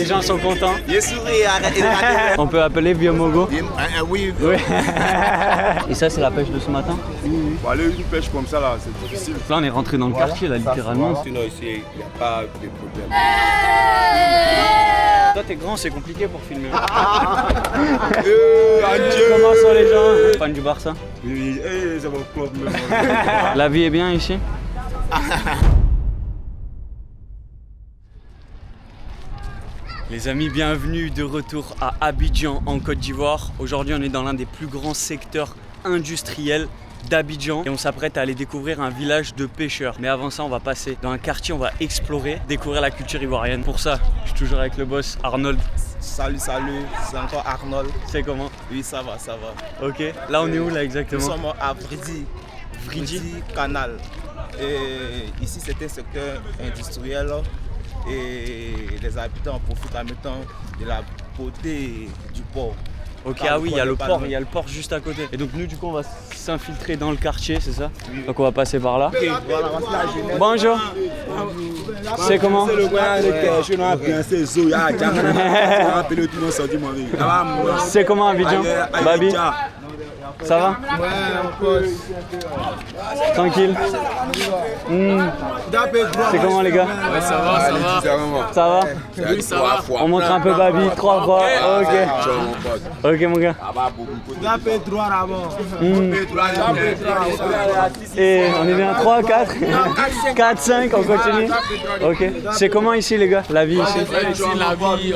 Les gens sont contents. Il sourit, arrêtez. On peut appeler Vieux Mogo. Oui. Oui. Et ça, c'est la pêche de ce matin? Oui. Bon, aller une pêche comme ça, là, c'est difficile. Là, on est rentré dans le quartier, là, littéralement. Sinon, ici, il n'y a pas de problème. Toi, t'es grand, c'est compliqué pour filmer. Adieu. Comment sont les gens? Fan du Barça? Oui, c'est mon club. La vie est bien ici? Les amis, bienvenue de retour à Abidjan en Côte d'Ivoire. Aujourd'hui, on est dans l'un des plus grands secteurs industriels d'Abidjan et on s'apprête à aller découvrir un village de pêcheurs. Mais avant ça, on va passer dans un quartier, on va explorer, découvrir la culture ivoirienne. Pour ça, je suis toujours avec le boss Arnold. Salut, c'est encore Arnold. C'est comment? Oui, ça va. Ok, là on est où là exactement? Nous sommes à Vridi Canal. Et ici, c'est un secteur industriel et les habitants profitent en même temps de la beauté du port. Ok, ah oui, il y a le port juste à côté. Et donc nous, du coup, on va s'infiltrer dans le quartier, c'est ça? Oui. Donc on va passer par là. Okay, voilà, bonjour. C'est comment? C'est comment Abidjan? Babi? Ça va? Tranquille? C'est comment les gars? Ouais, ça va. Ça va? Oui, ça va. On montre un peu Babi, 3 fois. Ok. Ok mon gars. Et on est bien 3, 4, 4, 5, on continue. Ok. C'est comment ici les gars? La vie ici? Ici, la vie.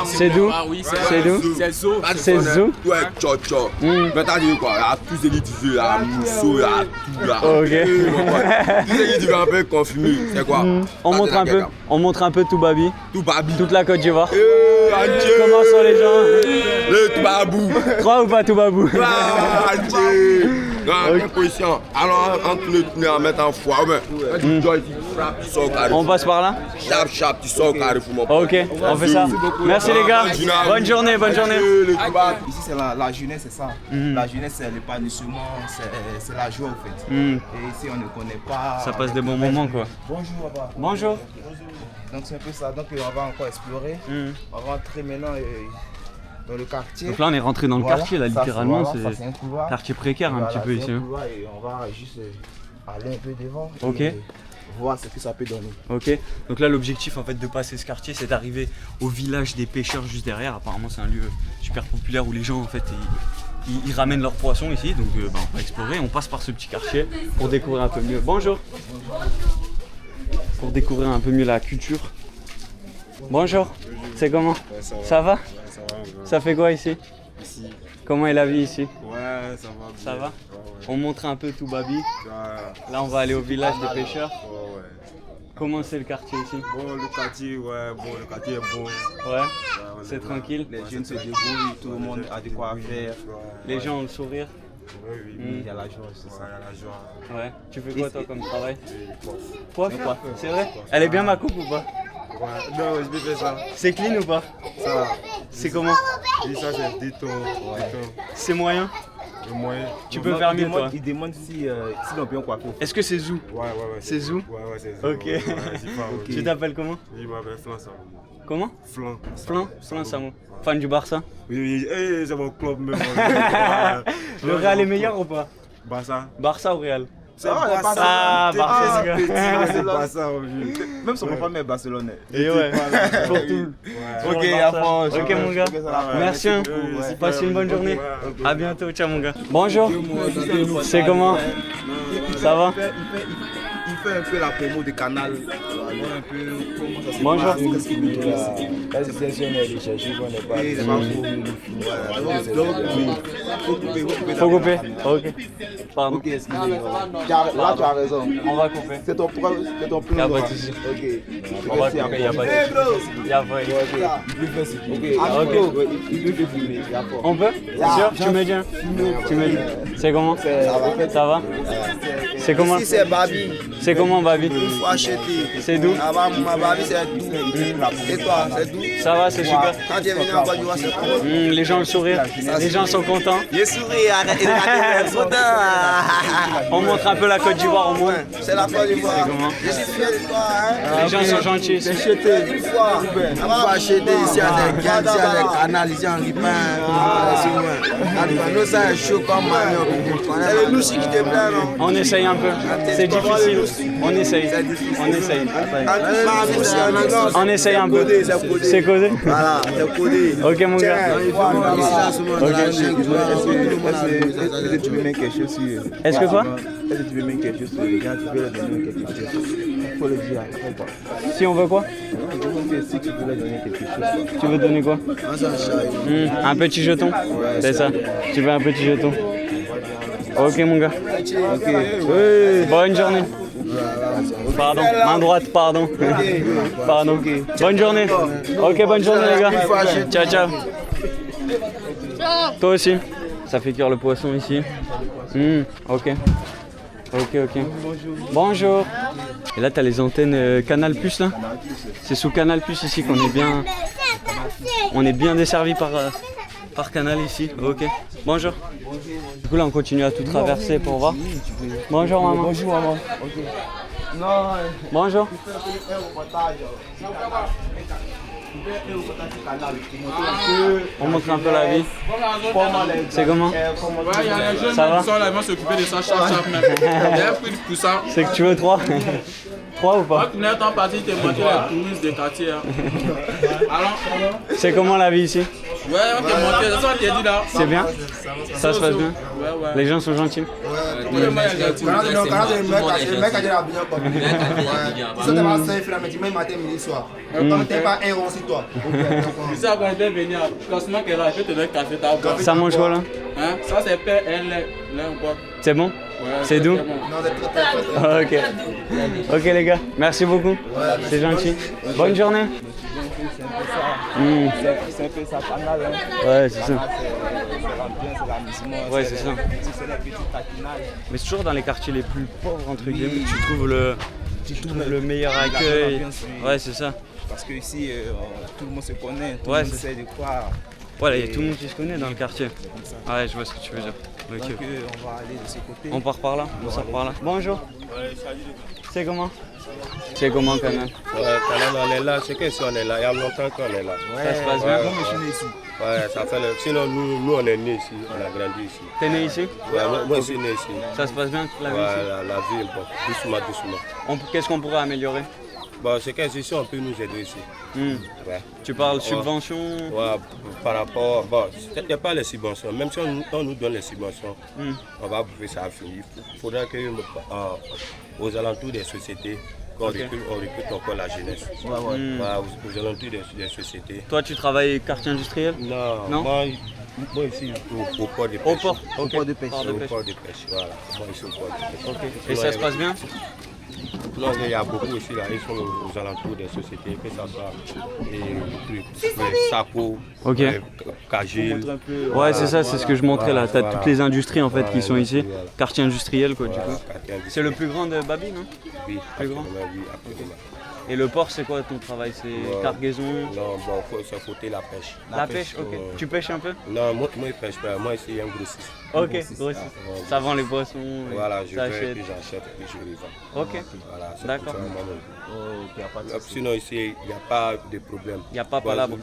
C'est d'où? Oui, c'est d'où? C'est Zo. C'est Zou? Ouais, tcho. Maintenant, il y a tous les édifices, il y a Mousso, il y a tout là. Ok. Tous les édifices un peu confirmés, c'est quoi? On montre un peu tout Babi. Tout Babi. Toute la Côte d'Ivoire. Adieu. Comment sont les gens? Le tout Babou. 3 ou pas tout Babou? Adieu. Position. Alors, entre le tunnel, en mettant en foire, tu sors carré. On passe par là? Chap, tu sors carré pour mon pote. Ok, on fait ça. Merci les gars. Bonne journée. Ici, c'est la jeunesse, c'est ça. La jeunesse, c'est l'épanouissement, c'est la joie, en fait. Et ici, on ne connaît pas. Ça passe des bons moments, quoi. Bonjour, papa. Bonjour. Donc, c'est un peu ça. Donc, on va encore explorer. On va rentrer maintenant dans le quartier. Donc là, on est rentré dans le quartier, là, littéralement. C'est un couloir. Quartier précaire, un petit peu ici. C'est un couloir et on va juste aller un peu devant. Ok. Et voir ce que ça peut donner. Ok, donc là l'objectif en fait de passer ce quartier, c'est d'arriver au village des pêcheurs juste derrière. Apparemment c'est un lieu super populaire où les gens en fait ils ramènent leurs poissons ici. Donc on va explorer, on passe par ce petit quartier pour découvrir un peu mieux. Bonjour. Pour découvrir un peu mieux la culture. Bonjour. C'est comment? Ça va? Ça fait quoi ici? Comment est la vie ici? Ouais, ça va. Ça va? On montre un peu tout Babi. Là on va aller au village des pêcheurs. Comment c'est le quartier ici? Bon, le quartier est bon. Ouais, c'est tranquille. Les jeunes se débrouillent, tout le monde a de quoi faire. Les gens ont le sourire. Oui. Il y a la joie, c'est ça. Il y a la joie. Ouais. Tu fais quoi toi comme travail? Coiffeur. C'est vrai? Elle est bien ma coupe ou pas? Ouais. Non, je vais faire ça. C'est clean ou pas? Ça va. C'est comment? Et ça, c'est déton. C'est moyen? Le moyen. Tu peux faire mieux toi? Il demande si l'on peut en coiffer. Est-ce que c'est Zou? Ouais. C'est Zou? Ouais, c'est Zou. Ok. Ouais, Tu t'appelles comment? Je m'appelle Flan Samo. Comment? Flan Samo. Fan du Barça? Oui, c'est mon club même. Le Real est meilleur ou pas? Barça ou Real? Barça, Barça. Barça. Même son papa est barcelonais. Et ouais, pour tout. Ok, à fond. Ok mon gars, merci. Passe une bonne journée. À bientôt, ciao mon gars. Bonjour. C'est comment? Ça va? Il fait un peu la promo du canal. Bonjour. Faut couper. Ok. Pardon. Ok, excusez-moi. Là, tu as raison. On va couper. C'est ton plan. Y'a pas de soucis. Ok. On va couper, y'a pas de soucis. Y'a pas de soucis. Ok. Il peut filmer. On peut? C'est sûr? Tu me dis? C'est comment? Ça va? C'est comment? Ici c'est Babi. C'est comment Babi? Il faut acheter. C'est doux? Là-bas, ma Babi c'est doux. Et toi, c'est doux? Ça va, c'est super. Quand tu es venu en Côte d'Ivoire, c'est comment? Les gens le sourire, les gens sont contents. Je souris, arrête de On montre un peu la Côte d'Ivoire au monde. C'est la Côte d'Ivoire. comment? Je suis fier de toi. Hein? Les gens sont gentils ici. Une fois. Il faut acheter ici à des gars, ici à des canals, ici en Ripin. Nous, ça est chaud comme manioc. C'est le louchi qui te plaît, non? On essaye un peu. C'est difficile. On essaye. On essaye. On essaye un peu. C'est codé? Voilà, c'est codé. Ok mon gars. Est-ce que tu veux mettre quelque chose sur eux? Est-ce que quoi? Est-ce que tu veux mettre quelque chose sur les gens? Tu peux leur donner quelque chose. Il faut le dire après quoi. Si on veut quoi? Je veux dire, si tu veux leur donner quelque chose. Tu veux donner quoi? Un petit jeton? C'est ça. Tu veux un petit jeton? Ok mon gars. Ok. Oui. Bonne journée. Pardon, main droite, pardon. Pardon. Bonne journée. Ok, bonne journée les gars. Ciao, ciao. Toi aussi. Ça fait cuire le poisson ici. Ok. Ok. Bonjour. Et là, tu as les antennes Canal Plus là. C'est sous Canal Plus ici qu'on est bien. On est bien desservi par Canal ici. Ok. Bonjour. Du coup là, on continue à tout traverser pour voir. Bonjour maman. Bonjour maman. Bonjour. On montre un peu la vie. C'est comment? Il y a les jeunes Ça va? qui sont là, ils vont s'occuper de ça chaque même. J'ai un prix pour ça. C'est que tu veux 3? 3 ou pas? Quand tu n'es pas parti, tu es monté les touristes des quartiers. Alors, C'est comment la vie ici? ouais, on t'est monté, c'est ça qu'on t'a dit là. C'est bien? Ça se passe bien? Ouais. Les gens sont gentils? Tout le monde est gentil. Si ça va venir, classement qu'elle a, je te donne café d'abord. Ça mange quoi là? Hein? Ça c'est père, elle, là encore. C'est bon? C'est doux? Ok. Ok les gars, merci beaucoup. C'est gentil. Bonne journée. C'est un peu ça, canal. Ouais, c'est ça. C'est l'amusement. Ouais, c'est ça. C'est les petits tatinages. Mais c'est toujours dans les quartiers les plus pauvres, entre guillemets, que tu trouves le meilleur accueil. Ouais, c'est ça. Parce que ici, tout le monde se connaît, tout Ouais, le monde c'est sait de quoi. Voilà, il y a tout le monde qui se connaît dans le quartier. Ouais, je vois ce que tu veux dire. Ok. Donc on va aller de ce côté. On part par là? On sort par là. Bonjour. C'est comment? C'est comment Canal? Canal, on est là, c'est que si on est là, il y a longtemps qu'on est là. Ça se passe bien? Ouais, ça fait sinon nous on est nés ici, on a grandi ici. T'es né ici? Ouais, moi je suis né ici. Ça se passe bien la vie Ouais, ici? la vie est bon, doucement. Qu'est-ce qu'on pourrait améliorer? Bon, c'est que ici on peut nous aider ici. Ouais. Tu parles subvention? Ouais, par rapport, bon, il n'y a pas les subventions, même si on nous donne les subventions, on va bouffer ça à finir. Il faudra que aux alentours des sociétés, on recrute encore la jeunesse. Aux alentours des sociétés. Toi, tu travailles quartier industriel? Non. Moi ici, au port de pêche. Au port? Au port de pêche. Au port de pêche, voilà. Moi ici au port de pêche. Et ça se passe bien? Non, il y a beaucoup aussi là, ils sont aux alentours des sociétés, que ça soit Sapo, Kagil. Ouais, c'est ça, c'est ce que je montrais là. T'as toutes les industries en fait qui sont ici. Quartier industriel quoi, du coup. C'est le plus grand de Babi, non? Oui, plus grand. Oui, absolument. Et le port, c'est quoi ton travail? C'est cargaison? Non, bon, c'est côté la pêche. La pêche, ok. Tu pêches un peu? Non, moi je pêche pas. Moi, ici, il y a un grossiste. Ok, grossiste. Ça vend les poissons. Voilà, je vais, achète. puis j'achète, puis je revends. Ok. Voilà, D'accord. Sinon, ici, il n'y a pas de problème. Il n'y a pas palabre.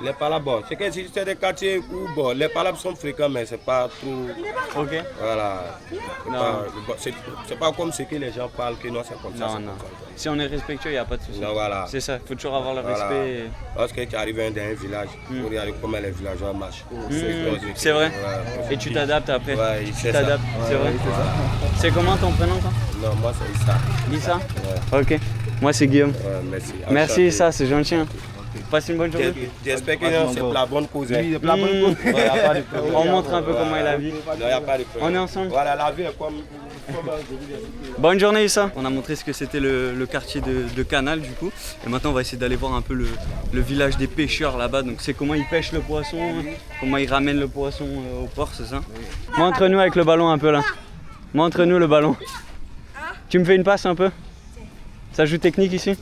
Les palabres, c'est que c'est des quartiers où bon, les palabres sont fréquents, mais c'est pas trop. Ok. Voilà. C'est pas comme ce que les gens parlent, que non, c'est comme ça. Non. Si on est respectueux, il n'y a pas de souci. Non, voilà. C'est ça, il faut toujours avoir le respect. Lorsque tu arrives dans un village, il faut regarder comment les villageois marchent. C'est vrai. Ouais. Et tu t'adaptes après. Ouais, tu t'adaptes, c'est vrai. C'est comment ton prénom toi? Non, moi c'est Issa. Issa? Ok. Moi c'est Guillaume. Ouais, merci. Merci Issa, c'est gentil. Hein. Passe une bonne journée. J'espère que c'est pour la bonne cause. Oui, pour la bonne cause. On montre un peu comment est la vie. Non, il n'y a pas de problème. On est ensemble. Voilà, la vie est comme... Bonne journée Issa. On a montré ce que c'était le quartier de Canal du coup. Et maintenant on va essayer d'aller voir un peu le village des pêcheurs là-bas. Donc c'est comment ils pêchent le poisson, comment ils ramènent le poisson au port, c'est ça? Montre-nous avec le ballon un peu là. Montre-nous le ballon. Tu me fais une passe un peu? Ça joue technique ici?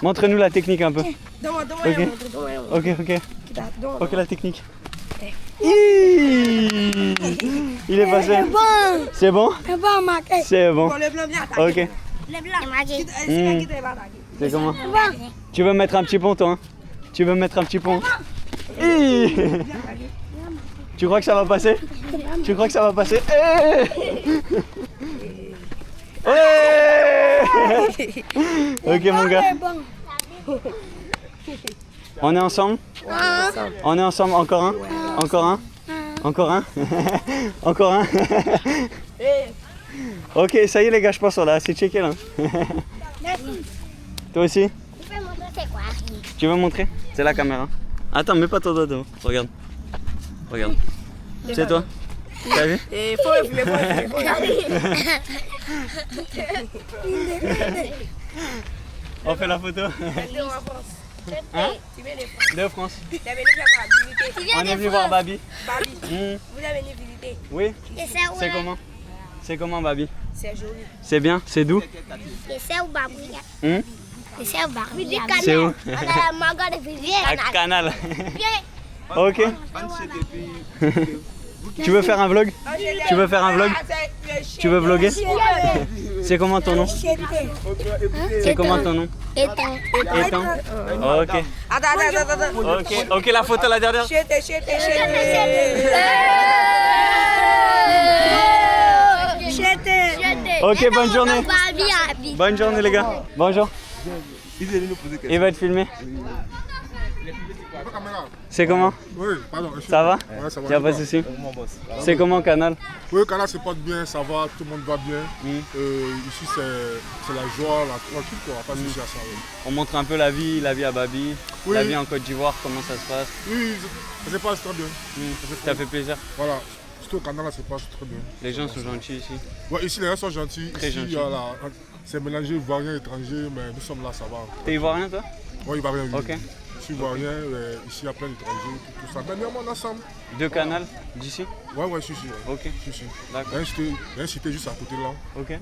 Montre-nous la technique un peu. Ok. Ok, la technique. Il est passé. C'est bon? C'est bon. Ok. C'est comment? Tu veux mettre un petit pont, toi? Tu veux mettre un petit pont? Tu crois que ça va passer? Tu crois que ça va passer? Ok mon gars. On est ensemble? On est ensemble, encore un? Encore un? Encore un? Encore un? Ok, ça y est les gars, je pense qu'on a assez checké là. Toi aussi? Tu veux montrer? C'est la caméra. Attends, mets pas ton doigt devant. Regarde. Regarde. C'est toi? T'as vu? On fait la photo? Hein? De France. On est venu voir Babi. Babi, vous avez venu visiter. Oui? C'est comment? C'est comment Babi? C'est joli. C'est bien? C'est doux? C'est où? À Canal. Ok. Tu veux faire un vlog? Tu veux faire un vlog? Tu veux vlogger? C'est comment ton nom? C'est comment ton nom? Étant. Ok. Ok, la photo la dernière. Ok, bonne journée. Bonne journée les gars. Bonjour. Il va te filmer. C'est comment? Oui, pardon. Ça va? Ouais, ça va. Y'a pas de soucis. C'est comment Canal? Oui, Canal se porte bien, ça va, tout le monde va bien. Ici c'est la joie, la tranquille quoi, pas de soucis à ça. Oui. On montre un peu la vie à Babi, la vie en Côte d'Ivoire, comment ça se passe. Oui, ça se passe très bien. Ça fait plaisir. Voilà, surtout au Canal, ça se passe très bien. Les gens sont gentils ici. Ouais, ici les gens sont gentils. Très ici, gentils. c'est mélangé ivoirien, étranger, mais nous sommes là, ça va. T'es ivoirien toi? Oui, ivoirien, oui. Ok. Je suis ivoirien, ici il y a plein d'étrangers, tout ça. Mais bien, on est ensemble. Deux Canal d'ici? Ouais, je suis. Ok. Je suis. D'accord. Il y a un cité juste à côté là. Ok.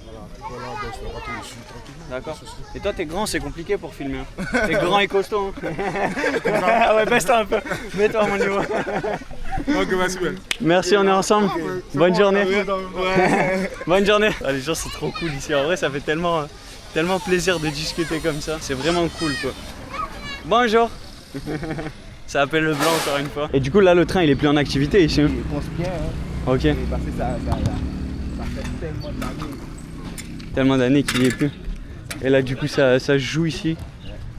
Voilà, donc on va tout dessus tranquillement. D'accord. Et toi t'es grand, c'est compliqué pour filmer. Hein. T'es grand et costaud. Hein. Ouais, baisse-toi un peu. Mets-toi à mon niveau. Ok, merci bien. Merci, on est ensemble. Bonne journée. Bonne journée. Ah, les gens sont trop cool ici. En vrai, ça fait tellement plaisir de discuter comme ça. C'est vraiment cool quoi. Bonjour. Ça appelle le blanc encore une fois. Et du coup là le train il est plus en activité ici. Il pense bien. Hein. Ok. Parce que ça fait tellement d'années. Tellement d'années qu'il n'y est plus. Et là du coup ça joue ici.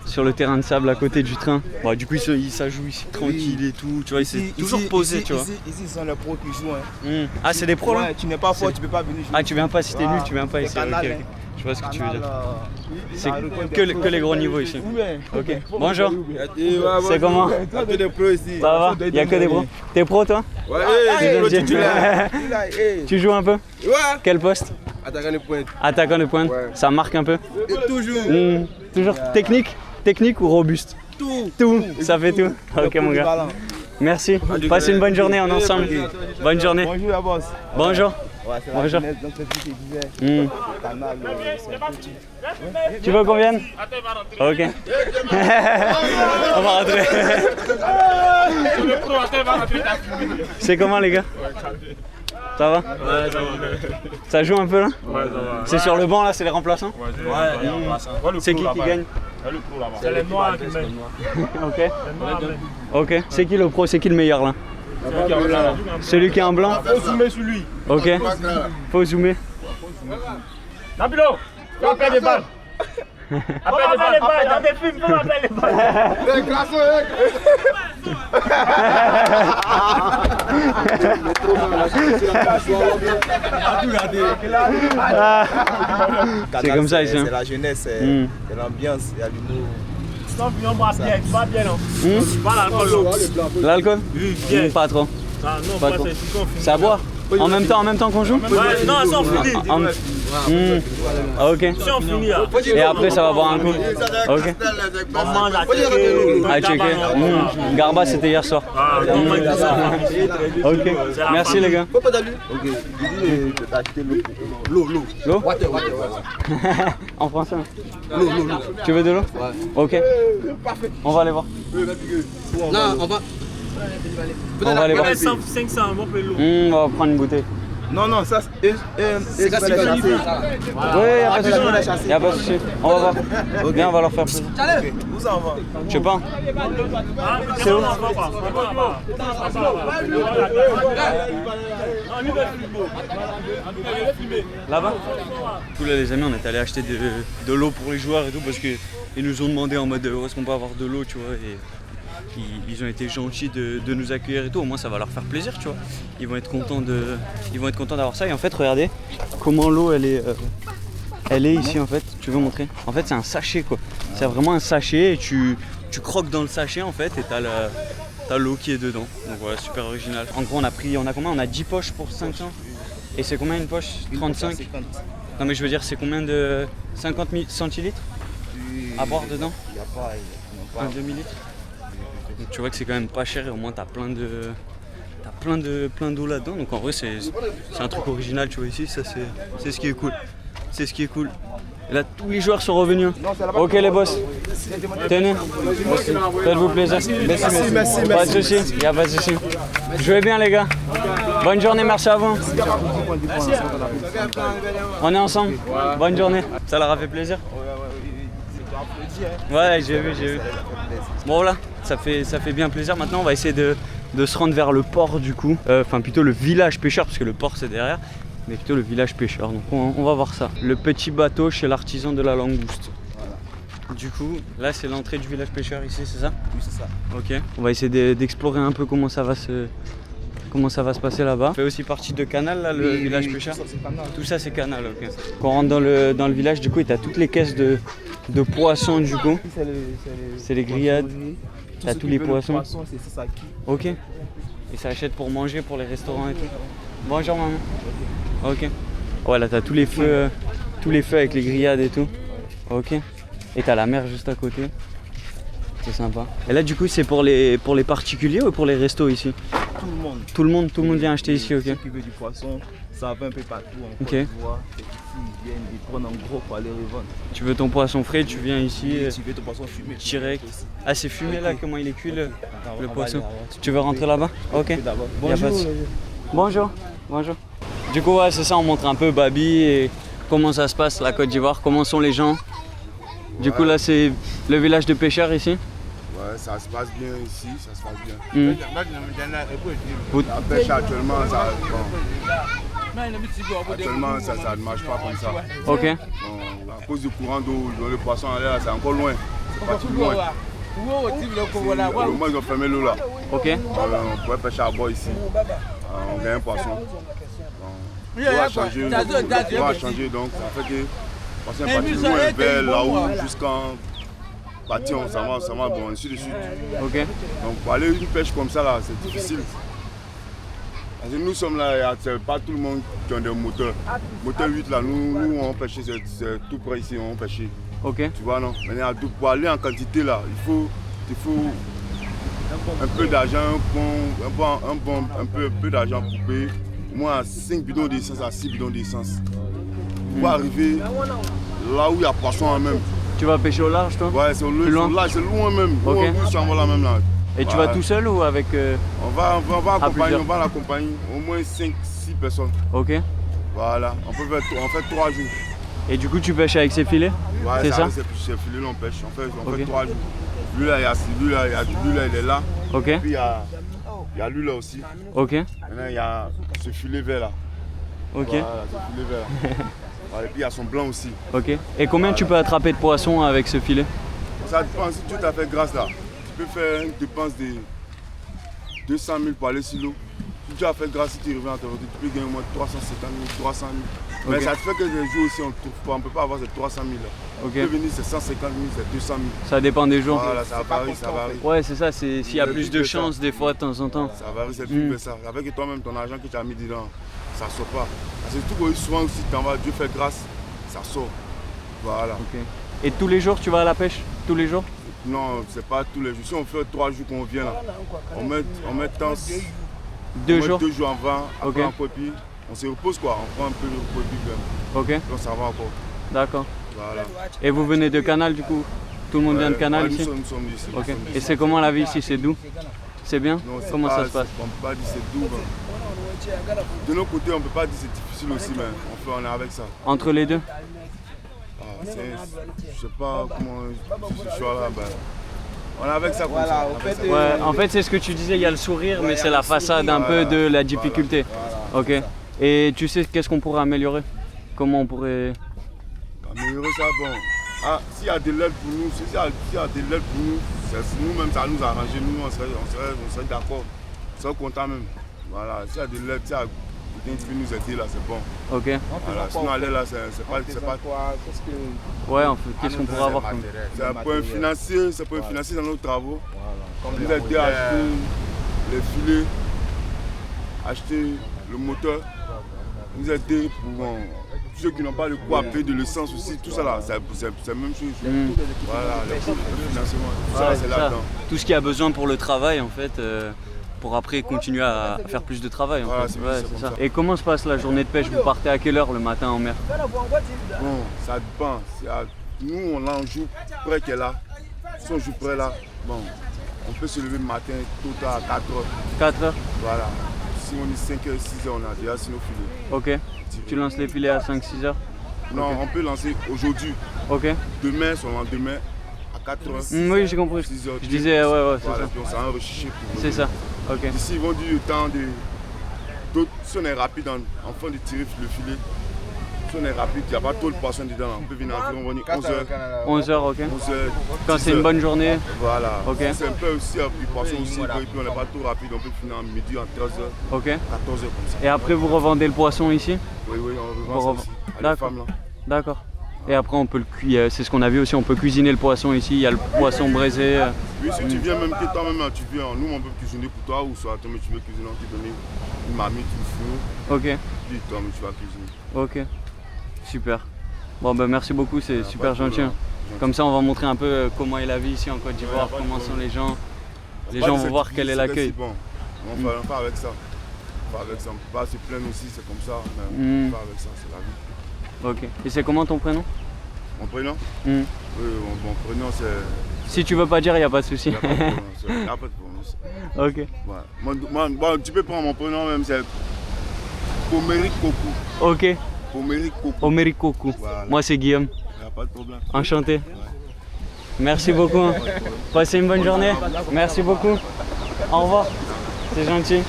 Sur le terrain de sable à côté du train. Bon, du coup ça joue ici tranquille et tout. Tu vois, c'est toujours posé tu vois. Ici ce sont les pros qui jouent. Hein. Ah c'est des pros là? Tu n'es pas fort, tu peux pas venir jouer. Ah tu viens pas si t'es nul, tu viens pas ici. Okay. Je vois ce que tu veux dire. C'est que les gros niveaux ici. Ok. Bonjour. C'est comment? Ça va? Il y a que des pros. T'es pro toi? Ouais, Tu joues un peu? Ouais. Quel poste? Attaquant de pointe. Attaquant de pointe. Ouais. Ça marque un peu? Et toujours. Toujours technique ou robuste? Tout. Ça fait tout. Ok mon gars. Merci. Passez une bonne journée, on est ensemble. Bonne journée. Bonjour la boss. Bonjour. Ouais, c'est Bonjour. la jeunesse, donc c'est ce qu'il disait. Canal, c'est un petit. Tu veux qu'on vienne? Ok. On va rentrer. C'est comment les gars? Ça va? Ouais, ça va. Ça joue un peu là? Ouais, ça va. C'est sur le banc là, c'est les remplaçants? Ouais, les remplaçants. C'est qui gagne? Le pro là-bas. C'est les noirs qui mènent. Ok. Ok. C'est qui le pro? C'est qui le meilleur là? Celui qui est en blanc? Faut zoomer sur lui. Ok. Faut zoomer. Nabilo, tu appelles des balles. Appelle les balles, dans des films, faut appeler les balles. C'est comme ça ici. C'est la jeunesse, c'est l'ambiance, il y a l'humour. Non, on va bien, tu vas bien, non? Pas l'alcool, non. L'alcool? Oui, bien. Pas trop. Non, Pas trop. Ça boit? En même temps qu'on joue? Ouais, non, elles sont finies. Ah, ok. Si on finit là. Et après, ça va boire un coup. Ok. On mange à Ah, checker. Garba, c'était hier soir. on mange tout ça. Ok. Merci les gars. L'eau. L'eau en français. Tu veux de l'eau? Ok. On va aller voir. Non, on va. On va aller voir. 500, on peut l'eau. On va prendre une bouteille. Non, non, ça c'est gaspillé. Oui, y a pas de souci. On va voir. Viens, on va leur faire plaisir. Où ça on va? Je sais pas. C'est où? Là-bas. Du coup là les amis, on est allé acheter de l'eau pour les joueurs et tout parce qu'ils nous ont demandé en mode où est-ce qu'on peut avoir de l'eau, tu vois. Et ils ont été gentils de nous accueillir et tout. Au moins ça va leur faire plaisir, tu vois. Ils vont être contents d'avoir ça. Et en fait regardez comment l'eau elle est ici en fait. Tu veux montrer? En fait c'est un sachet quoi. C'est vraiment un sachet et tu croques dans le sachet en fait et t'as l'eau qui est dedans. Donc voilà, super original. En gros on a combien? On a 10 poches pour 500. Et c'est combien une poche? 35. Non mais je veux dire c'est combien de 50 centilitres à boire dedans? Il n'y a pas. Un demi-litre. Donc tu vois que c'est quand même pas cher et au moins t'as plein d'eau là-dedans. Donc en vrai c'est un truc original, tu vois ici, ça c'est ce qui est cool. C'est ce qui est cool. Et là tous les joueurs sont revenus. Ok les boss. Tenez. Faites-vous plaisir. Merci. Pas de soucis, y a pas de soucis. Jouez bien les gars. Bonne journée, merci à vous. On est ensemble. Bonne journée. Ça leur a fait plaisir? Ouais, j'ai vu. Bon voilà, ça fait bien plaisir. Maintenant on va essayer de se rendre vers le port du coup. Enfin plutôt le village pêcheur parce que le port c'est derrière. Mais plutôt le village pêcheur. Donc on va voir ça. Le petit bateau chez l'artisan de la langouste. Du coup, là c'est l'entrée du village pêcheur ici, c'est ça? Oui, c'est ça. Ok. On va essayer d'explorer un peu comment ça va se passer là-bas. Ça fait aussi partie de Canal là, le village pêcheur. Tout ça c'est Canal, ok. Quand on rentre dans le village du coup, il y a toutes les caisses de poissons du coup. C'est les grillades. T'as tous les poissons. C'est ça qui. Ok. Et ça achète pour manger pour les restaurants et tout. Bonjour maman. Ok. Ouais là t'as tous les feux avec les grillades et tout. Ok. Et t'as la mer juste à côté. C'est sympa. Et là du coup c'est pour les particuliers ou pour les restos ici? Tout le monde vient acheter ici, ok. Ceux qui veulent du poisson, ça va un peu partout en Côte d'Ivoire. Ici ils viennent, ils prennent en gros pour aller revendre. Tu veux ton poisson frais, tu viens ici. Tu veux ton poisson fumé. Direct. Ah c'est fumé là, comment il est cuit le poisson. Tu veux rentrer là-bas? Ok. Bonjour. Bonjour. Du coup ouais c'est ça, on montre un peu Babi et comment ça se passe la Côte d'Ivoire, comment sont les gens. Du coup là c'est le village de pêcheurs ici. Ouais, ça se passe bien ici, ça se passe bien. La pêche actuellement, ça ne marche pas comme ça. Ok. Bon, à cause du courant d'eau, le poisson là, c'est encore loin. C'est parti loin. Au moins ils ont fermé l'eau là. Ok. On pourrait pêcher à bord ici. On gagne un poisson. On va changer, donc ça fait que le poisson est parti loin vers là-haut jusqu'en partir, ça va bon, ainsi de suite. Ok. Donc pour aller une pêche comme ça là, c'est difficile. Parce que nous sommes là, c'est pas tout le monde qui a des moteurs. Moteur 8 là, nous on pêche, c'est tout près ici, on pêche. Ok. Tu vois non? Maintenant pour aller en quantité là, il faut un peu d'argent, un peu d'argent pour payer au moins 5 bidons d'essence à 6 bidons d'essence. Pour arriver là où il y a poisson en même. Tu vas pêcher au large toi? Ouais, c'est loin même. Ok. Là même, là. Et tu vas tout seul ou avec on va l'accompagner, au moins 5-6 personnes. Ok. Voilà, on fait 3 jours. Et du coup tu pêches avec ces filets? Ouais, c'est ça? C'est filets là on pêche, on fait 3 jours. Lui là, il est là. Ok. Et puis il y a lui là aussi. Ok. Maintenant il y a ce filet vert là. Ok. Voilà, ce filet vert. Voilà, et puis il y a son blanc aussi. Ok. Et combien tu peux attraper de poissons avec ce filet? Ça dépend, si tu as fait grâce là, tu peux faire une dépense de 200 000 pour aller sur l'eau. Si tu as fait grâce, si tu reviens à ta tu peux gagner au moins 350 000, 300 000. Mais okay. Ça te fait que les jours aussi on ne trouve pas, on ne peut pas avoir ces 300 000 là. Okay. Tu peux venir c'est 150 000, c'est 200 000. Ça dépend des jours. Voilà, ça varie. Ouais, c'est ça, s'il y a plus de chance des fois de temps en temps. Ça varie, c'est plus que ça. Avec toi-même ton argent que tu as mis dedans, ça sort pas. Parce que tout souvent aussi, tu vas, Dieu fait grâce, ça sort. Voilà. Ok. Et tous les jours, tu vas à la pêche? Tous les jours? Non, c'est pas tous les jours. Si on fait 3 jours qu'on vient là, on met temps 2 jours? 2 jours avant, après Ok. un copier. On se repose quoi, on prend un peu de copier quand même. Ok, Donc ça va encore. d'accord. Voilà. Et vous venez de Canal du coup? Tout le monde vient de Canal Ouais, ici? nous sommes ici. Ok. Et c'est comment la vie ici? C'est doux? C'est bien? Non, c'est Comment pas- ça se passe? On ne peut pas dire c'est doux. Ben. De notre côté, on ne peut pas dire c'est difficile aussi, mais on est avec ça. Entre les deux? Ah, je ne sais pas comment ce choix-là. Ben, on est avec ça comme Voilà, ça. au fait, Ouais, en fait c'est ce que tu disais, il y a le sourire, mais c'est la façade un peu de la difficulté. Ok. Et tu sais qu'est-ce qu'on pourrait améliorer? Comment on pourrait... Améliorer ça, bon. Ah, s'il y a de l'aide pour nous, s'il y a de l'aide pour nous, nous-mêmes ça nous arrange, nous on serait d'accord, on serait content même. Voilà, s'il y a de l'aide, s'il y a quelqu'un qui peut nous aider là, c'est bon. Ok. Voilà, sinon aller là, c'est pas... Ouais, en fait, qu'est-ce qu'on pourrait avoir comme... C'est un point financier, dans nos travaux. Nous aider à acheter les filets, acheter le moteur, nous aider pour ceux qui n'ont pas le quoi payer de l'essence aussi, tout ça là, c'est la même chose. Voilà, le financement, tout ça c'est là-dedans. Tout ce qu'il y a besoin pour le travail en fait, pour après continuer à faire plus de travail. En Voilà, fait. c'est Ouais, comme c'est ça. ça. Et comment se passe la journée de pêche? Vous partez à quelle heure le matin en mer? Bon, ça dépend. Nous on joue près qu'elle est là. Si on joue près là, bon, on peut se lever le matin tout à 4 heures. 4 heures? Voilà. Si on est 5 heures, 6 heures, on a déjà sur nos filets. Ok. Tu lances les filets à 5-6 heures? Non, Ok. on peut lancer aujourd'hui. Ok. Demain, son lendemain, à 4 heures. Oui, j'ai compris. 6 heures. Je disais, ouais, c'est Voilà, ça. puis on s'en va rechercher pour C'est ça. Ok. Ici, ils vont dire le temps de. D'autres, si on est rapide en fin de tirer le filet, si on est rapide, il n'y a pas trop de poissons dedans. On peut venir environ 11 heures. 11 heures, ok. 11 heures. Quand 10 c'est une heures. bonne journée? Voilà. Ok. Si c'est un peu aussi, du poisson aussi, et puis on n'est pas trop rapide, on peut finir en midi, en 13 heures, Ok. 14 heures comme ça. Et après vous revendez le poisson ici? Oui, on Pour revend ça ici. À la D'accord. femme là. D'accord. Et après on peut le cuire, c'est ce qu'on a vu aussi, on peut cuisiner le poisson ici, il y a le poisson braisé. Oui, si tu viens même que toi-même, tu viens, nous on peut cuisiner pour toi ou soit toi mais tu veux cuisiner, on te donne une marmite ou four, Ok, puis toi mais tu vas cuisiner. ok. Super. Bon bah merci beaucoup, c'est super pas de gentil. problème. Comme ça on va montrer un peu comment est la vie ici en Côte d'Ivoire, pas de comment sont problème. les gens. Les Pas gens de vont voir cette quel est vie, l'accueil. c'est bon. On fait avec ça. On fait avec ça. On peut pas se plaindre aussi, c'est comme ça. Mais on fait avec ça, c'est la vie. Ok. Et c'est comment ton prénom? Mon prénom Hmm. Oui, mon prénom c'est. Si tu veux pas dire, il n'y a pas de souci. Il n'y a pas de prénom. Il n'y a pas de prénom. Ok. Ouais. Moi, tu peux prendre mon prénom même, c'est Pomeric Koku. Ok. Pomeric Koku. Omeri Koku. Voilà. Moi c'est Guillaume. Il n'y a pas de problème. Enchanté. Merci beaucoup. hein. Passez une bonne journée. Merci beaucoup. Au revoir. C'est gentil.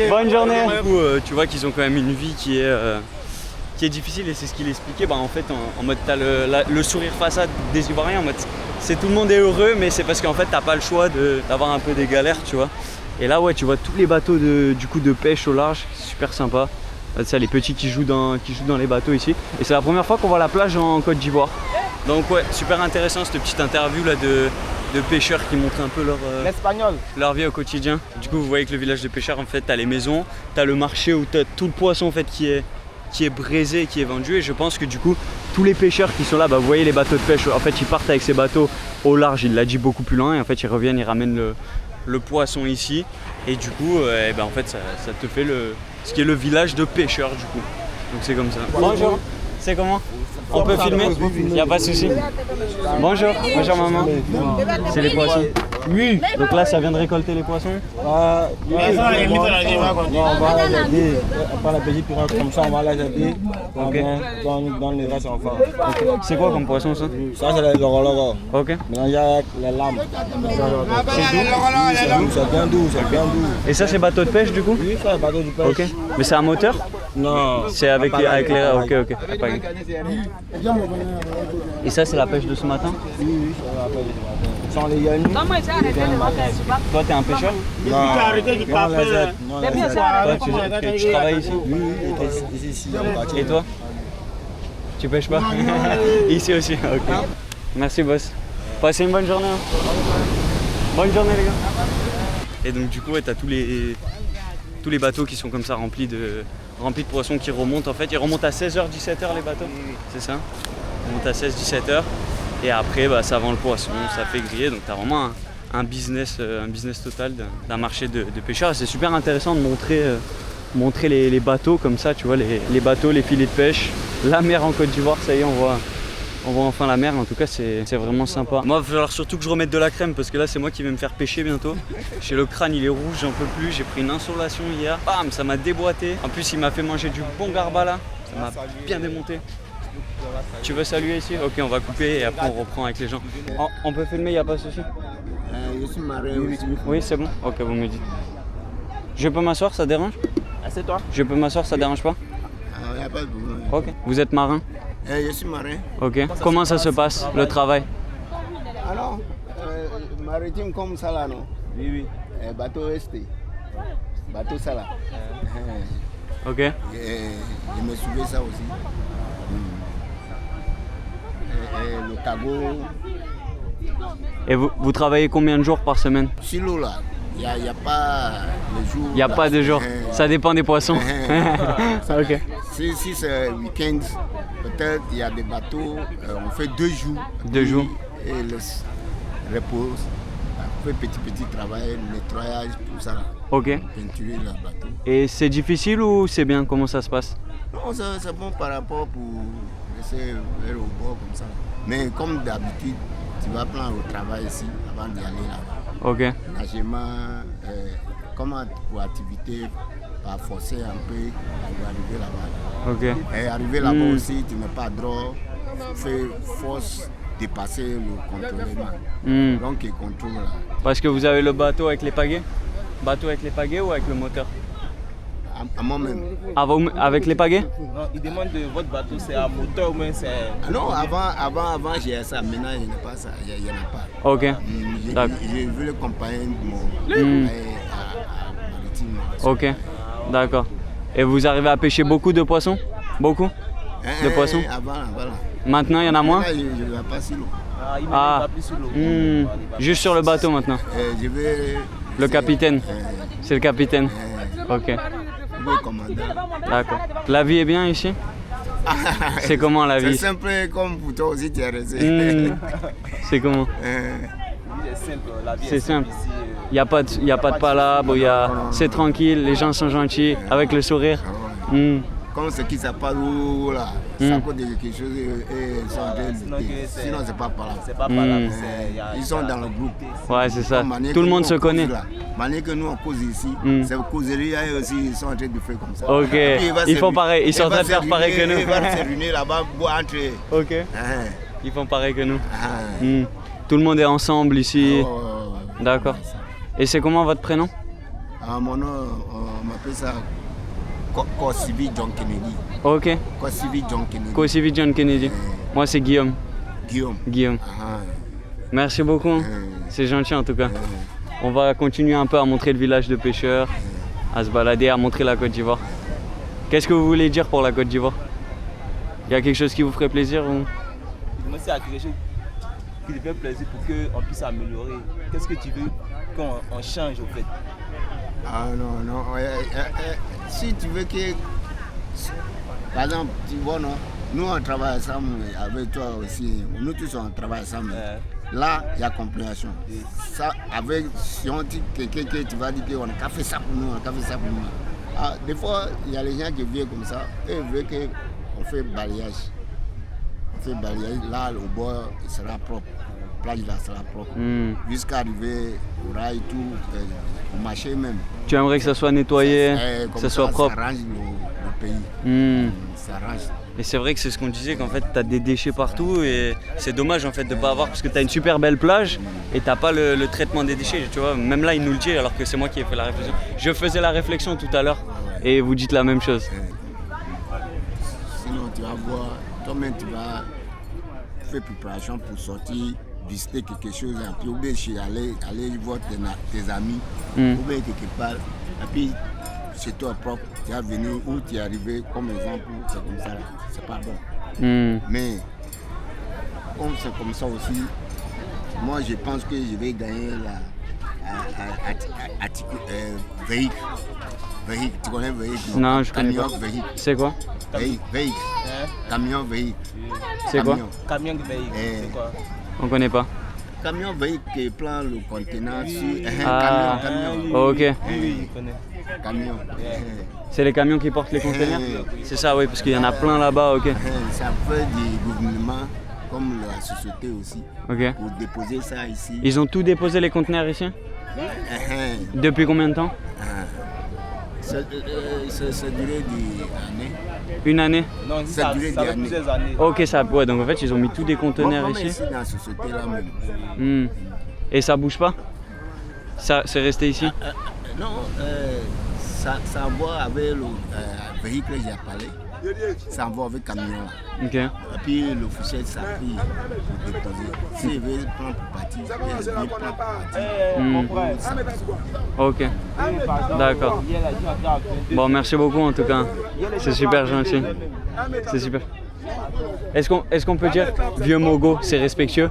Bonne journée. Du coup, tu vois qu'ils ont quand même une vie qui est difficile et c'est ce qu'il expliquait. Bah, en fait, en mode, t'as le sourire façade des Ivoiriens. En mode, c'est tout le monde est heureux, mais c'est parce qu'en fait, t'as pas le choix d'avoir un peu des galères, tu vois. Et là, ouais, tu vois tous les bateaux du coup de pêche au large, c'est super sympa. Ça, les petits qui jouent dans les bateaux ici. Et c'est la première fois qu'on voit la plage en Côte d'Ivoire. Donc ouais, super intéressant cette petite interview là de pêcheurs qui montrent un peu leur vie au quotidien. Du coup, vous voyez que le village de pêcheurs, en fait, t'as les maisons, t'as le marché où t'as tout le poisson en fait qui est braisé, qui est vendu. Et je pense que du coup, tous les pêcheurs qui sont là, bah, vous voyez les bateaux de pêche, en fait, ils partent avec ces bateaux au large, il l'a dit beaucoup plus loin. Et en fait, ils reviennent, ils ramènent le poisson ici. Et du coup, en fait, ça te fait ce qui est le village de pêcheurs du coup. Donc c'est comme ça. Bonjour, c'est comment? On peut filmer? Il n'y a pas de souci. Bonjour, bonjour maman. C'est les poissons? Oui. Donc là, ça vient de récolter les poissons? On va les aider. Après la petite pirogue, comme ça, on va les aider. Dans les restes enfants. C'est quoi comme poisson ça? Ça, c'est le logologo. Ok. Mélangé avec les lames. C'est bien doux, c'est bien doux. Et ça, c'est bateau de pêche du coup? Oui, ça, le bateau du pêche. Ok. Mais c'est un moteur? Non. C'est avec les. Ok. Et ça, c'est la pêche de ce matin? Oui, ça va faire du matin. Sans les yens. Toi, t'es un pêcheur? Non, on les aide. Toi, tu travailles ici? Oui, ici, Et toi? Tu pêches pas? Ici aussi, ok. Merci boss. Passez une bonne journée. hein. Bonne journée les gars. Et donc du coup, ouais, t'as tous les bateaux qui sont comme ça remplis remplis de poissons qui remontent en fait. Ils remontent à 16h, 17h les bateaux, c'est ça? Ils remontent à 16-17h et après bah, ça vend le poisson, ça fait griller. Donc tu as vraiment un business total d'un marché de pêcheurs. C'est super intéressant de montrer les bateaux comme ça, tu vois, les bateaux, les filets de pêche, la mer en Côte d'Ivoire, ça y est, on voit enfin la mer. En tout cas, c'est vraiment sympa. Moi, il va falloir surtout que je remette de la crème parce que là, c'est moi qui vais me faire pêcher bientôt. J'ai le crâne, il est rouge, j'en peux plus. J'ai pris une insolation hier. Bam, ça m'a déboîté. En plus, il m'a fait manger du bon garba là. Ça m'a bien démonté. Tu veux saluer ici? Ok, on va couper et après on reprend avec les gens. On peut filmer, il n'y a pas de souci? Je suis marin. Oui, c'est bon. Ok, vous me dites. Je peux m'asseoir, ça dérange? Assieds-toi. Je peux m'asseoir, ça dérange pas? Il n'y a pas de problème. Ok. Vous êtes marin? Je suis marin. Ok. Comment ça se passe, le travail? Alors, maritime comme ça là, non? Oui. Bateau resté. Bateau ça là. Ok. Je me souviens ça aussi. Le cargo. Et vous travaillez combien de jours par semaine? Sur l'eau là, il n'y a pas de jours. Il n'y a pas de jours, ça dépend des poissons. Ok. Si c'est week-end, peut-être il y a des bateaux, on fait 2 jours. 2 jours. Et le repose. On fait petit travail, nettoyage, tout ça là. Ok. Peinturer le bateau. Et c'est difficile ou c'est bien? Comment ça se passe? Non, c'est bon par rapport pour laisser vers au bord comme ça. Mais comme d'habitude, tu vas prendre au travail ici avant d'y aller là-bas. Ok. Nagement, comment pour activité, pas forcer un peu pour arriver là-bas. Ok. Et arriver là-bas aussi, tu n'es pas droit, fais force dépasser le contrôlement. Donc il contrôle là. Parce que vous avez le bateau avec les pagaies? Bateau avec les pagaies ou avec le moteur? À moi-même. Avec les pagaies? Non, il demande de votre bateau, c'est à moteur ou bien c'est... Non, avant j'ai ça, maintenant il n'y a pas ça, il n'y en a pas. Ok. Je veux le compagnon de mon maritime. Ok, d'accord. Et vous arrivez à pêcher beaucoup de poissons? Beaucoup de poissons? Avant. Maintenant, il y en a moins? Je ne vais pas sur l'eau. Il va plus sur l'eau. Juste sur le bateau maintenant? Je vais... Le capitaine? C'est le capitaine? Ok. Le commandant. D'accord. La vie est bien ici? C'est comment la vie? C'est simple comme pour toi aussi, tu es resté. C'est comment? C'est simple. Il n'y a pas de palabre, c'est tranquille, les gens sont gentils, avec le sourire. Comme ce qui s'appelle là, ça cause de quelque chose et ils sont en train de lutter. Sinon, c'est pas palabre. Ils sont dans le groupe. Ouais, c'est ça. Tout le monde se connaît. Manière que nous on cause ici, c'est causerie et aussi ils sont en train de faire comme ça. Ok, ils font pareil, ils sont en train de faire pareil que nous. Ils vont se réunir là-bas, boire entre eux. Ok. Ils font pareil que nous. Tout le monde est ensemble ici. D'accord. Et c'est comment votre prénom? Mon nom, on m'appelle ça Kosivi John Kennedy. Ok. Kosivi John Kennedy. Kosivi John Kennedy. Moi c'est Guillaume. Guillaume. Merci beaucoup. C'est gentil en tout cas. On va continuer un peu à montrer le village de pêcheurs, à se balader, à montrer la Côte d'Ivoire. Qu'est-ce que vous voulez dire pour la Côte d'Ivoire? Il y a quelque chose qui vous ferait plaisir ou... Moi, c'est quelque chose qui te fait plaisir pour qu'on puisse améliorer. Qu'est-ce que tu veux qu'on change au fait? Ah non. Si tu veux que... Par exemple, tu vois, non, nous on travaille ensemble avec toi aussi. Nous tous on travaille ensemble. Là, il y a compréhension. Ça, avec, si on dit quelqu'un que tu vas dire qu'on a fait ça pour nous, on a fait ça pour nous. Ah, des fois, il y a les gens qui viennent comme ça, et ils veulent qu'on fait balayage. On fait balayage, là, au bord, il sera propre. La plage, là, sera propre. Jusqu'à arriver au rail, tout, au marché même. Tu aimerais que ça soit nettoyé, que ça soit propre? Ça arrange le pays. Ça arrange. Et c'est vrai que c'est ce qu'on disait, qu'en fait tu as des déchets partout et c'est dommage en fait de ne pas avoir, parce que tu as une super belle plage et tu n'as pas le traitement des déchets, tu vois. Même là il nous le dit alors que c'est moi qui ai fait la réflexion. Je faisais la réflexion tout à l'heure et vous dites la même chose. Sinon tu vas voir, toi-même tu vas faire préparation pour sortir, visiter quelque chose, et puis ou bien aller voir tes amis, ou bien quelque part, et puis chez toi propre, tu es venu où tu es arrivé, comme exemple, c'est comme ça, c'est pas bon. Mais comme c'est comme ça aussi, moi je pense que je vais gagner véhicule. Tu connais véhicule? Non, je connais pas. Véhicule. C'est quoi? Véhicule. Camion véhicule. C'est quoi? Camion de véhicule, c'est quoi? On connaît pas. Camion véhicule qui prend le conteneur sur camion. Ok. Oui, je connais. Camion. C'est les camions qui portent les conteneurs? C'est ça, oui, parce qu'il y en a plein là-bas, ok. Ça fait du gouvernement, comme la société aussi, Ok. pour déposer ça ici. Ils ont tout déposé les conteneurs ici? Depuis combien de temps? Ça durait des années. Une année? Non, Ça durait des années. plusieurs années. Ok, ça, ouais, donc en fait ils ont mis tous des conteneurs Comme ici. ici dans la société là même. Et ça bouge pas? Ça, c'est resté ici? Non, ça va avec le véhicule que j'ai parlé. Ça va avec le camion. Ok. Et puis l'officiel s'appuie pour déposer. S'il veut prendre pour partir, il prend pour partir. Ok. D'accord. Bon, merci beaucoup en tout cas. C'est super gentil. C'est super. Est-ce qu'on peut dire Vieux Mogo, c'est respectueux?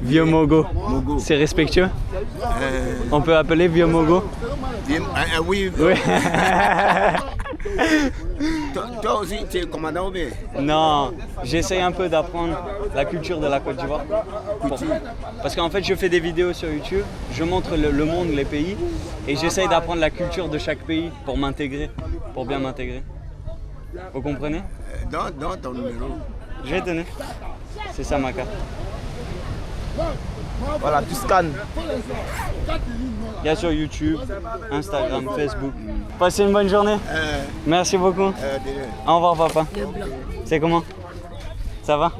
Vieux Mogo, c'est respectueux? On peut appeler Vieux Mogo? Oui. Oui. Toi aussi, tu es commandant ou bien? Non, j'essaye un peu d'apprendre la culture de la Côte d'Ivoire. Parce qu'en fait, je fais des vidéos sur YouTube, je montre le monde, les pays, et j'essaye d'apprendre la culture de chaque pays pour m'intégrer, pour bien m'intégrer. Vous comprenez? Dans ton numéro. Je vais donner. C'est ça ma carte. Voilà, tu scannes. Il y a sur YouTube, Instagram, Facebook. Passez une bonne journée. Merci beaucoup. Au revoir papa. C'est comment? Ça va?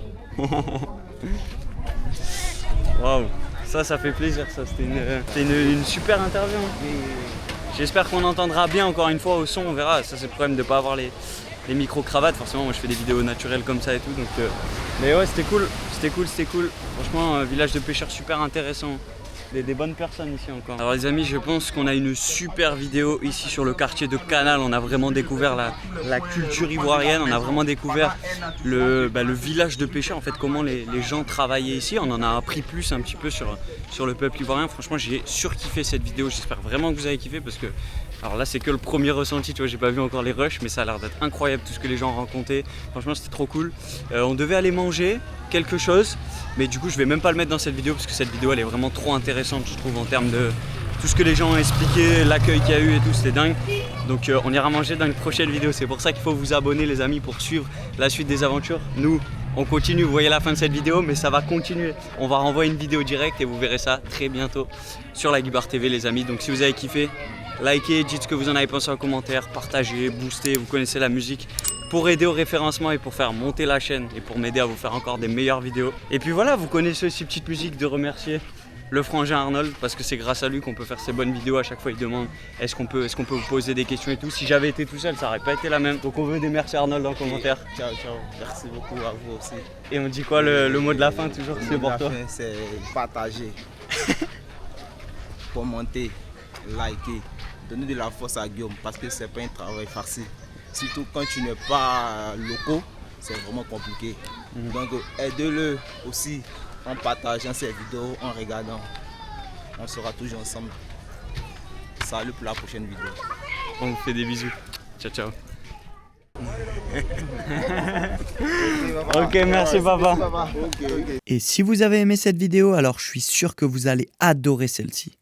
Waouh, ça fait plaisir ça. C'était une super interview. J'espère qu'on entendra bien encore une fois au son, on verra. Ça c'est le problème de ne pas avoir les micro-cravates. Forcément moi je fais des vidéos naturelles comme ça et tout. Donc, mais ouais, c'était cool. Franchement, village de pêcheurs super intéressant. Des bonnes personnes ici encore. Alors les amis, je pense qu'on a une super vidéo ici sur le quartier de Canal. On a vraiment découvert la culture ivoirienne, on a vraiment découvert le village de pêcheurs, en fait comment les gens travaillaient ici. On en a appris plus un petit peu sur le peuple ivoirien. Franchement, j'ai surkiffé cette vidéo, j'espère vraiment que vous avez kiffé parce que alors là c'est que le premier ressenti, tu vois, j'ai pas vu encore les rushs, mais ça a l'air d'être incroyable tout ce que les gens racontaient. Franchement c'était trop cool. On devait aller manger quelque chose, mais du coup je vais même pas le mettre dans cette vidéo parce que cette vidéo elle est vraiment trop intéressante je trouve en termes de tout ce que les gens ont expliqué, l'accueil qu'il y a eu et tout, c'était dingue. Donc on ira manger dans une prochaine vidéo, c'est pour ça qu'il faut vous abonner les amis pour suivre la suite des aventures. Nous on continue, vous voyez la fin de cette vidéo, mais ça va continuer. On va renvoyer une vidéo directe et vous verrez ça très bientôt sur la Guibar TV les amis. Donc si vous avez kiffé, likez, dites ce que vous en avez pensé en commentaire, partagez, boostez, vous connaissez la musique. Pour aider au référencement et pour faire monter la chaîne et pour m'aider à vous faire encore des meilleures vidéos. Et puis voilà, vous connaissez aussi petite musique de remercier le frangin Arnold parce que c'est grâce à lui qu'on peut faire ces bonnes vidéos. À chaque fois il demande est-ce qu'on peut vous poser des questions et tout. Si j'avais été tout seul ça aurait pas été la même. Donc on veut des merci Arnold en commentaire. Ciao, merci beaucoup à vous aussi. Et on dit quoi le mot de la fin toujours? C'est pour toi? C'est partager, commenter, liker, donner de la force à Guillaume parce que c'est pas un travail facile. Surtout quand tu n'es pas local, c'est vraiment compliqué. Donc aidez-le aussi en partageant ces vidéos, en regardant. On sera toujours ensemble. Salut pour la prochaine vidéo. On vous fait des bisous. Ciao ciao. Ok, merci papa. Et si vous avez aimé cette vidéo, alors je suis sûr que vous allez adorer celle-ci.